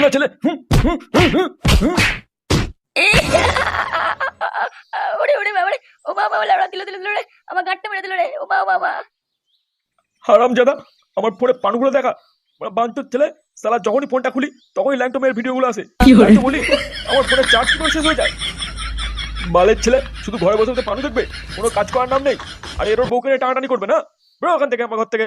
ঢ্যামনা ছেলে। ওরে ওরে বাবা রে, ও বাবা লাউড়া দিল দিল রে, আমার গাঁটটা মেরে দিল রে, ও বাবা বাবা। হারামজাদা, আমার ফোনে পানগুলো দেখা। বাঞ্চোদ ছেলে, শালা যখনই ফোনটা খুলি তখনই ল্যাংটমের ভিডিওগুলো আসে। তাই তো বলি আমার ফোনের চার্জ কি করে শেষ হয়ে যায়। বালের ছেলে, শুধু ঘরে বসে বসে পানু দেখবে, কোনো কাজ করার নাম নেই। আর এর ওর বউকে নিয়ে টানাটানি করবে না। বেরো ওখান থেকে, আমার ঘর থেকে।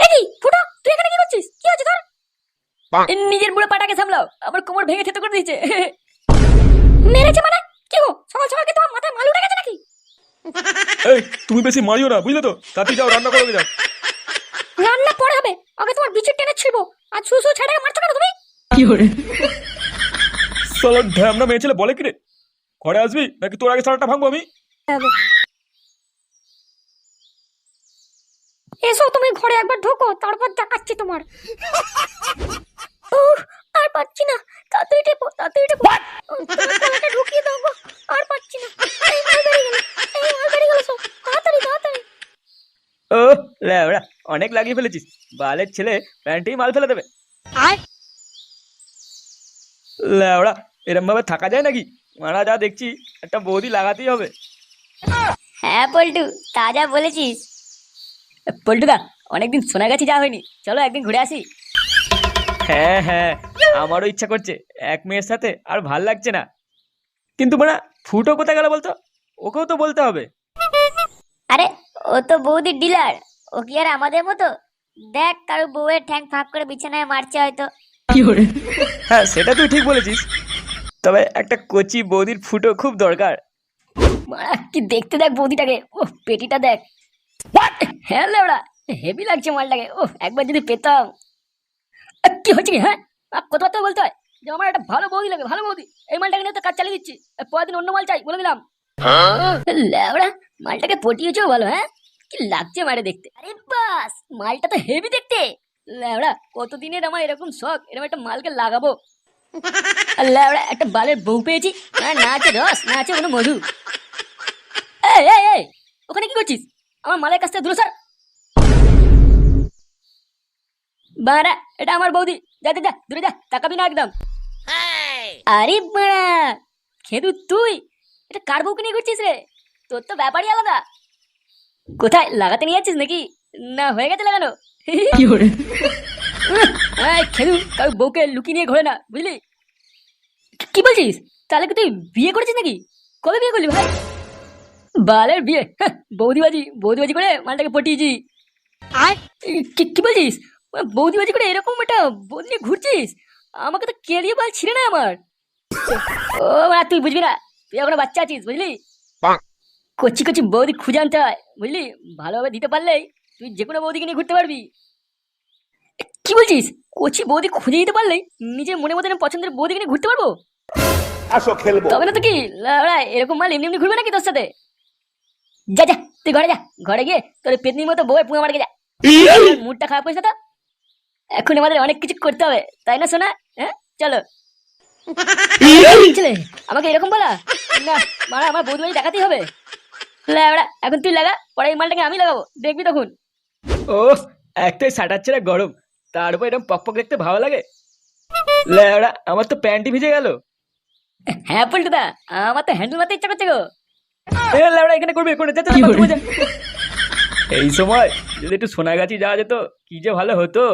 এই ফুটো, তুই এখানে কি করছিস? কি হচ্ছে তোর? নিজের বুড়ো পাটাকে সামলাও, আমার কোমর ভেঙে থেতো করে দিয়েছে। মেরেছে মানে? কি গো, সকাল সকাল কি তোমার মাথায় মাল উঠে গেছে নাকি? এই, তুমি বেশি মারিও না, বুঝলে তো? তাড়াতাড়ি যাও, রান্না করো, যাও। রান্না পরে হবে, আগে তোমার বিচি টেনে ছিড়বো। আর ছুসু ছেড়ে মারছো কেন তুমি? শালা ঢ্যামনা মেয়ে ছেলে বলে কি রে? ঘরে আসবি নাকি তোর আগে সারাটা ভাঙবো আমি? এসো, তুমি ঘরে একবার ঢোকো, তারপর দেখাচ্ছি তোমার। আর পাচ্ছি না, তাড়াতাড়ি টেপো, তাড়াতাড়ি টেপো। গলাটা ঢুকিয়ে দাও গো, আর পাচ্ছি না। এই মাল বেরিয়ে গেল, এই মাল বেরিয়ে গেল, সব তাড়াতাড়ি তাড়াতাড়ি। ও ল্যাবড়া, অনেক লাগিয়ে ফেলেছিস। বালের ছেলে প্যান্টেই মাল ফেলে দেবে। আর ল্যাবড়া, এরম ভাবে থাকা যায় নাকি? মারা যা দেখছি, একটা বৌদি লাগাতেই হবে। হ্যাঁ পল্টু, তাজা বলেছিস। পল্টুদা, অনেকদিন সোনাগাছি যাওয়া হয়নি, চলো একদিন ঘুরে আসি। হ্যাঁ হ্যাঁ, আমারও ইচ্ছা করছে। এক মেয়ের সাথে আর ভাল লাগছে না। কিন্তু মানে ফুটো কোথায় গেল বলতো? ওকেও তো বলতে হবে। আরে, ও তো বৌদির ডিলার, ও কি আর আমাদের মতো? দেখ, কারো বউয়ের ঠ্যাং ফাঁক করে বিছানায় মারছে হয়তো। হ্যাঁ, সেটা তুই ঠিক বলেছিস। তবে একটা কচি বৌদির ফুটো খুব দরকার। মারা, কি দেখতে দেখ বৌদিটাকে, ও পেটিটা দেখ। হ্যাঁ লেওড়া, হেভি লাগছে মালটাকে। ও একবার যদি পেতাম। কি হচ্ছে কি? হ্যাঁ, কথাবার্তা বলতে হয় যে আমার একটা ভালো বৌদি লাগে, ভালো বৌদি। এই মালটাকে নিয়ে তো কাজ চালিয়ে দিচ্ছি, পরের দিন অন্য মাল চাই বলে দিলাম। লেওড়া, মালটাকে পটিয়েছেও ভালো। হ্যাঁ, কি লাগছে মারে দেখতে। আরে বাস, মালটা তো হেভি দেখতে। লেওড়া, কতদিনের আমার এরকম শখ, এরকম একটা মালকে লাগাবো। আর লেওড়া, একটা বালের বউ পেয়েছি, না আছে রস, না আছে কোনো মধু। এই এই এই, ওখানে কি করছিস? আমার মালের কাছ থেকে দূরে সর। বাড়া, এটা আমার বৌদি, যা যা যা, দূরে যা, তাকাবি না একদম। আরে বাড়া, খেদু তুই এটা কার বউকে নিয়ে ঘুরছিস রে? তোর তো ব্যাপারই আলাদা। কোথায় লাগাতে নিয়ে যাচ্ছিস নাকি? না হয়ে গেছে লাগানো? খেদু, কার বউকে লুকিয়ে নিয়ে ঘোরে না, বুঝলি? কি বলছিস? তাহলে কি তুই বিয়ে করেছিস নাকি? কবে বিয়ে করলি ভাই? বালের বিয়ে, বৌদিবাজি বৌদিবাজি করে মালটাকে পটিয়েছি। আর কি বলছিস? বৌদিবাজি করে এরকম একটা বৌদি নিয়ে ঘুরছিস? আমাকে তো কেড়িয়ে বাল ছিঁড়ে না আমার। ও মা, তুই বুঝবি না, তুই এখনো বাচ্চা আছিস, বুঝলি? কচি কচি বৌদি খুঁজে আনতে হয়, বুঝলি? ভালোভাবে দিতে পারলেই তুই যে কোনো বৌদিকে নিয়ে ঘুরতে পারবি। কি বলছিস? কচি বৌদি খুঁজে দিতে পারলেই নিজের মনে মতো পছন্দের বৌদিকে নিয়ে ঘুরতে পারবো? আসো খেলবো। তবে না তো কি লাউড়া, এরকম মাল এমনি এমনি ঘুরবে নাকি তোর সাথে? যা যা, তুই ঘরে যা, ঘরে গিয়ে তোর পেতনির মতো বউয়ের পুঙা মারকে যা। মুডটা খারাপ হয়েছে তো, এখন আমাদের অনেক কিছু করতে হবে, তাই না সোনা? হ্যাঁ, চলো। ছেলে আমাকে এরকম বলা না, মারা আমার বৌদি বাড়ি দেখাতেই হবে। লাউড়া, এখন তুই লাগা, পরে এই মালটাকে আমি লাগাবো, দেখবি তখন। ও, একটাই সাটাচ্ছে না গরম, তার উপর এরকম পক পক দেখতে ভালো লাগে। ল্যাবড়া, আমার তো প্যান্টই ভিজে গেল। হ্যাঁ পল্টুদা, আমার তো হ্যান্ডেল মারতে ইচ্ছা করছে গো। এ ল্যাবড়া, এখানে করবে করে যাচ্ছে না। এই সময় যদি একটু সোনাগাছি যাওয়া যেত, কি যে ভালো হতো।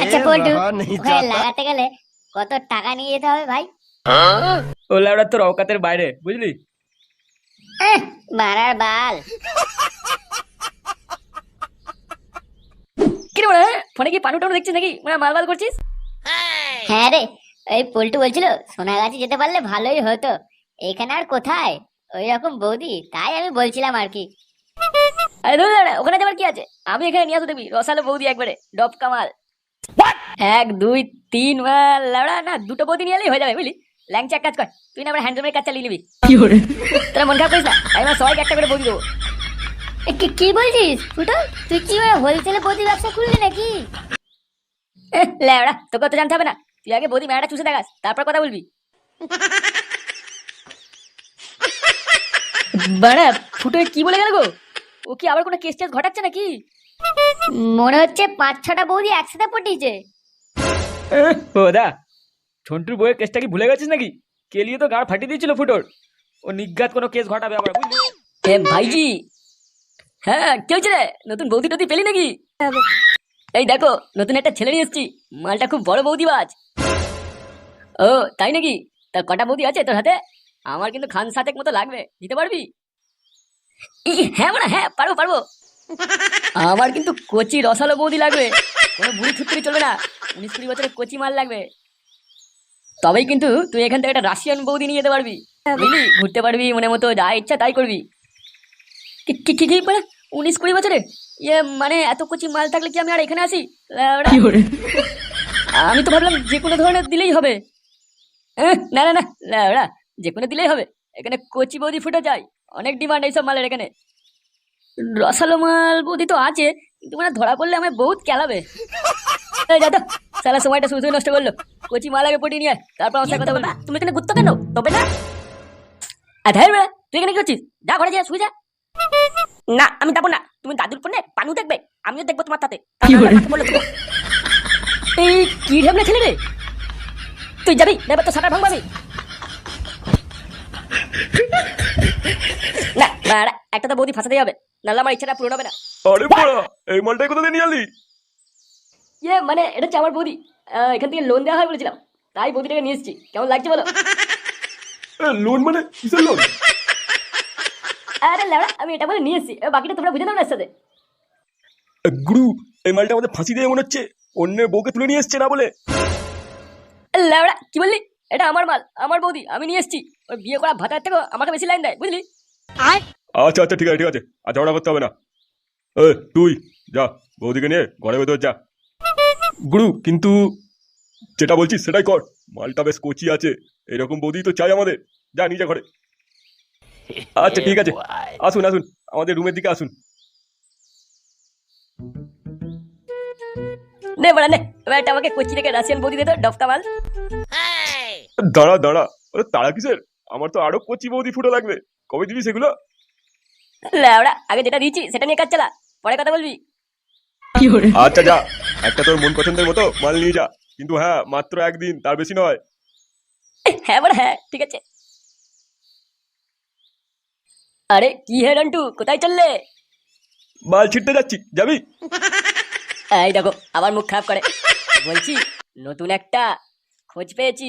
আচ্ছা পল্টু, ওখানে লাগাতে গেলে কত টাকা নিয়ে যেতে হবে ভাই? ও ল্যাবড়া, তোর অকাতের বাইরে, বুঝলি? মারার বাল। কি রে বড়া, ফোনে কি পানু টানু দেখছিস নাকি? মাল বাল করছিস? হ্যাঁ রে, ওই পল্টু বলছিল সোনাগাছি যেতে পারলে ভালোই হতো। এখানে আর কোথায় ওই রকম বৌদি, তাই আমি বলছিলাম আর কি। আরে ধুর লাউড়া, ওখানে যাবার কি আছে? আমি এখানে নিয়ে আসবো, দেখবি রসালো বৌদি একবারে ডব কামাল। 1 2 3 মাল লাউড়া, না দুটো বৌদি নিয়ে এলেই হয়ে যাবে, বুঝলি? ল্যাংচা এক কাজ কর, তুই না আবার হ্যান্ডলুমের কাজ চালিয়ে নিবি। তোরা মন খারাপ করিস না, আমি আমার সবাইকে একটা করে বৌদি দেবো। কি বলছিস ফুটো? তুই কি হোলসেলে বৌদি ব্যবসা খুললি নাকি? লাউড়া, তোকে তো জানতে হবে না, তুই আগে বৌদি মেলাটা চুষে দেখাস, তারপর কথা বলবি। বাড়া, ফুটো কি বলে গেল গো? ও কি আবার কোনো কেস টেস ঘটাচ্ছে নাকি? মনে হচ্ছে 5-6টা বৌদি একসাথে পটিয়েছে। ও দা, ঝন্টুর বইয়ের কেসটা কি ভুলে গেছিস নাকি? কেলিয়ে তো গাড় ফাটিয়ে দিয়েছিল ফুটোর। ও নিজ্ঞাত কোনো কেস ঘটাবে আবার, বুঝলি? এ ভাইজি, হ্যাঁ কি হয়েছে রে? নতুন বৌদি টদি পেলি নাকি? এই দেখো, নতুন একটা ছেলে নিয়ে এসেছি, মালটা খুব বড় বৌদিবাজ। ও তাই নাকি? তা কটা বৌদি আছে তোর হাতে? আমার কিন্তু খান সাতেক মতো লাগবে, দিতে পারবি? হ্যাঁ মানে হ্যাঁ, পারবো পারবো। আমার কিন্তু কচি রসালো বৌদি লাগবে, কোনো বুড়ি ছুট্টি চলবে না। 19-20 বছরের কচি মাল লাগবে, তবেই কিন্তু তুই এখান থেকে একটা রাশিয়ান বৌদি নিয়ে যেতে পারবি, বুঝলি? ঘুরতে পারবি মনের মতো, যা ইচ্ছা তাই করবি। কি কি কি কি মানে 19-20 বছরের? ইয়ে মানে এত কচি মাল থাকলে কি আমি আর এখানে আসি? ল্যাওড়া। আমি তো ভাবলাম যে কোনো ধরনের দিলেই হবে। না না না ল্যাওড়া, যে কোনো দিলেই হবে। এখানে কচি বৌদি ফুটে যায়, অনেক ডিমান্ড এইসব মালের এখানে। রসালো মাল বৌদি তো আছে, কিন্তু মানে ধরা পড়লে আমায় বহুত কেলাবে। এই যা তো, সালা সময়টা শুধু নষ্ট করলো। কচি মাল আগে পটিয়ে নিয়ে আয়, তারপর আমার সাথে কথা বলবি। তুমি এখানে ঘুরতো কেন? তবে না আধার বেড়া, তুই এখানে কি করছিস? যা ঘরে যা, শুয়ে যা। না আমি যাবো না, তুমি দাদুর ফোনে পানু দেখবে, আমিও দেখবো তোমার সাথে। এই কি ঢেবনা ছেলে রে, তুই যাবি না? তো সাটা ভাঙবাবি না বাড়া, একটা তো বৌদি ফাঁসাতেই হবে, নাহলে আমার ইচ্ছাটা পূরণ হবে না। আরে বড়া, এই মালটাই কোথা থেকে নিয়ে আলি? ইয়ে মানে এটা হচ্ছে আমার বৌদি, এখান থেকে লোন দেওয়া হয় বলেছিলাম, তাই বৌদিটাকে নিয়ে এসেছি। কেমন লাগছে বলো? লোন মানে কিসের লোন? আরে লেওড়া, আমি এটা বলে নিয়ে এসেছি, বাকিটা তোমরা বুঝে দাও না এর সাথে। গুরু, এই মালটা আমাদের ফাঁসি দিয়ে মনে হচ্ছে অন্যের বউকে তুলে নিয়ে এসছে না বলে। লেওড়া কি বললি? এটা আমার মাল, আমার বৌদি, আমি নিয়ে এসেছি। ওই বিয়ে করা ভাতার থেকে আমাকে বেশি লাইন দেয়, বুঝলি? আচ্ছা আচ্ছা, ঠিক আছে ঠিক আছে, আর ঝগড়া করতে হবে না। তুই যা, বৌদিকে নিয়ে ঘরে ভেতর যা। গুরু, কিন্তু যেটা বলছিস সেটাই কর, মালটা বেশ কচি আছে, এরকম বৌদি তো চাই আমাদের। যা নিজে ঘরে। আচ্ছা ঠিক আছে, আসুন আসুন, আমাদের রুমের দিকে আসুন। নে বড়া নে, এবার একটা আমাকে কোচি থেকে রাশিয়ান বৌদি দে তো, ডফকা মাল। দাঁড়া দাঁড়া, ওরে তাড়া কিসের? আমার তো আরো কচি বৌদি ফুটো লাগবে, কবে দিবি সেগুলো? লেওড়া, আগে যেটা দিয়েছি সেটা নিয়ে কাজ চালা, পরে কথা বলবি। আচ্ছা যা, একটা তোর মন পছন্দের মতো মাল নিয়ে যা, কিন্তু হ্যাঁ মাত্র একদিন, তার বেশি নয়। হ্যাঁ বড়া হ্যাঁ, ঠিক আছে। আরে কি হে রন্টু, কোথায় চললে? মাল ছিটতে যাচ্ছি, যাবি? এই দেখো আবার মুখ খারাপ করে। বলছি নতুন একটা খোঁজ পেয়েছি,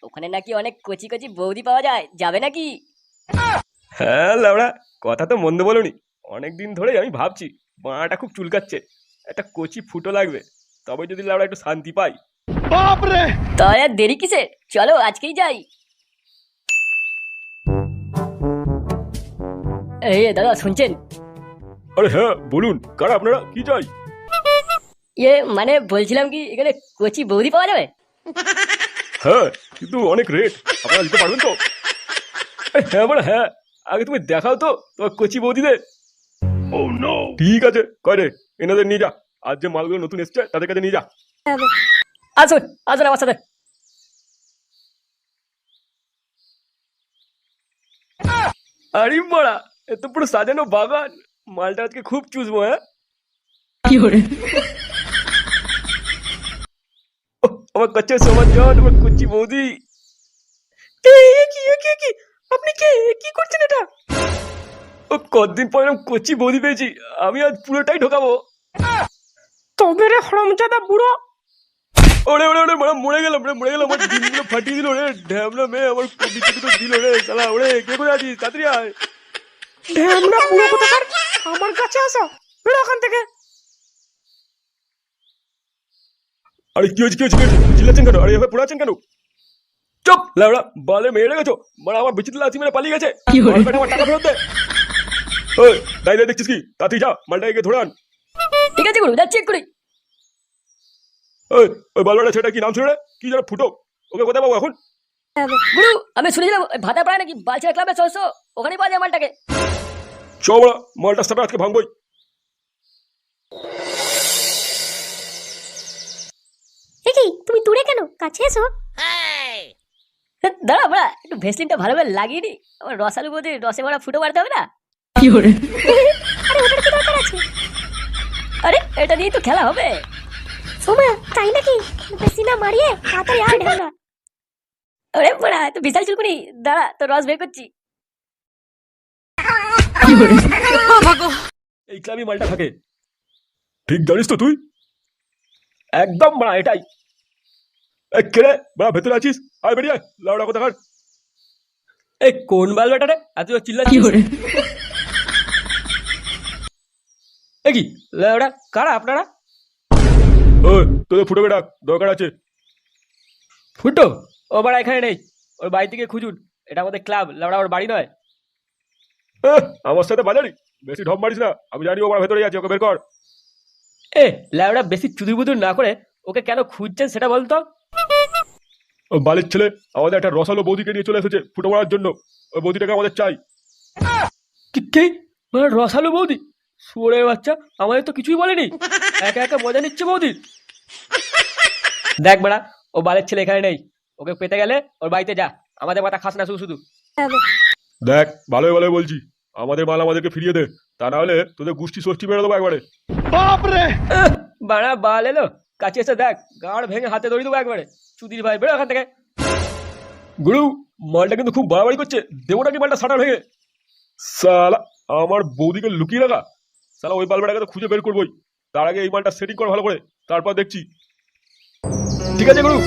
ওখানে নাকি অনেক কচি কচি বৌদি পাওয়া যায়, যাবে নাকি? হ্যাঁ লাউড়া, কথা তো মন্দ বলনি। অনেকদিন ধরেই আমি ভাবছি মাটা খুব চুলকাচ্ছে, একটা কচি ফুটো লাগবে, তবে যদি লাউড়া একটু শান্তি পাই। তাহলে আর দেরি কিসে, চলো আজকেই যাই। এই দাদা শুনছেন? আরে হ্যাঁ বলুন, কারা আপনারা, কি চাই? ইয়ে মানে বলছিলাম কি, এখানে কচি বৌদি পাওয়া যাবে? হ্যাঁ, কিন্তু অনেক রেট, আপনারা দিতে পারবেন তো? হ্যাঁ বলে হ্যাঁ, আগে তুমি দেখাও তো তোমার কচি বৌদিদের। ঠিক আছে, কয় রে, এনাদের নিয়ে যা, আর যে মালগুলো নতুন এসছে তাদের কাছে নিয়ে যা। আসুন আসুন আমার সাথে। আরে বড়া, এ তো পুরো সাজানো বাগান, মালটা আজকে খুব চুষবো। হ্যাঁ আমার কাছে সমান জন, আমার কচি বৌদি। আপনি কে, কি করছেন এটা? ও কতদিন পর এরকম কচি বৌদি পেয়েছি, আমি আজ পুরোটাই ঢোকাবো। তবে রে হরমজাদা বুড়ো, ওরে ওরে ওরে মারা, মরে গেলাম রে, মরে গেলাম, আমার ডিমগুলো ফাটিয়ে দিল রে, ঢ্যামনা মেয়ে আমার কবিতা তো দিল রে শালা। ওরে কে করে আছিস, তাড়াতাড়ি আয়। ঢ্যামনা বুড়ো কোথাকার, আমার কাছে আসো, বেরো ওখান থেকে। আরে কি হয়েছে কি হয়েছে কি হয়েছে, চিল্লাচ্ছেন কেন? আরে এভাবে পড়ে আছেন কেন? চুপ লাউড়া, বালে মেরে গেছো, মানে আমার বিচিত্র লাচি মেরে পালিয়ে গেছে। আমার টাকা ফেরত দে। ওই দাঁড়িয়ে দেখছিস কি, তাড়াতাড়ি যা, মালটাকে ধরে আন। ঠিক আছে গুরু, যাচ্ছি এক্ষুনি। ওই ওই বালবাটা ছেলেটা কি নাম ছিল রে, কি যেন ফুটো, ওকে কোথায় পাবো এখন? গুরু আমি শুনেছিলাম ভাতা পাড়া নাকি বালছেড়া ক্লাবের সদস্য, ওখানেই পাওয়া যায় মালটাকে। চ বড়া, মালটা সাথে আজকে ভাঙবই। দেখি তুমি দূরে কেন, কাছে এসো। দাঁড়া বড়া, একটু ভেসলিনটা ভালোভাবে লাগিয়ে নি, আমার রসালু বোধে রসে ভরা ফুটো মারতে হবে না? আরে ওটার কি দরকার আছে? আরে এটা দিয়ে তো খেলা হবে। সোমা তাই নাকি? বেশি না মারিয়ে তাড়াতাড়ি আয় ঢেউনা। আরে বড়া তো বিশাল চুলকুনি, দাঁড়া তো রস বের করছি। এই ক্লাবই মালটা থাকে। ঠিক জানিস তো তুই? একদম বড়া এটাই। এই কে রে বড়া, ভেতরে আছিস? আয় বেরিয়ে আয়, লাউডা কথা কার। এই কোন বাল বেটা রে, এত চিল্লাচ্ছিস? এ কি লাউডা, কারা আপনারা? ওই তোদের ফুটো বেটা দরকার আছে। ফুটো? ও বাড়া এখানে নেই, ওর বাড়ি থেকে খুঁজুন। এটা আমাদের ক্লাব, লাউডা ওর বাড়ি নয়। আমার সাথে বাজারি, বেশি ঢপ মারিস না। আমি জানি ও বাড়া ভেতরে আছে, ওকে বের কর। এ লাউডা বেশি চুদুর বুদুর না করে ওকে কেন খুঁজছেন সেটা বলতো। ও বালির ছেলে আমাদের একটা রসালো বৌদিকে নিয়ে চলে এসেছে ফুটো মারার জন্য। ওই বৌদিটাকে আমাদের চাই। কি মানে রসালো বৌদি? শুয়োরের বাচ্চা, আমাদের তো কিছুই বলেনি। একা একা মজা নিচ্ছে বৌদির। দেখ বেড়া, ও বালের ছেলে এখানে নেই। ওকে পেতে গেলে ওর বাড়িতে যা, আমাদের মাথা খাস না শুধু শুধু। দেখ ভালোই ভালোই বলছি, আমাদের মাল আমাদেরকে ফিরিয়ে দে, তা না হলে তোদের গুষ্টি ষষ্ঠী মেরে দেবো একবারে। বাড়া বাল এলো, কাছে এসে দেখ, গাড় ভেঙে হাতে ধরে দেবো একবারে। চুদির ভাই বেরো এখান থেকে। গুরু মালটা কিন্তু খুব বাড়াবাড়ি করছে, দেবো নাকি মালটা সাটার ভেঙে? সালা আমার বৌদিকে লুকিয়ে রাখা, সালা ওই বালবাটাকে তো খুঁজে বের করবোই। তার আগে এই মালটা সেটিং কর ভালো করে, তারপর দেখছি। ঠিক আছে গুরু।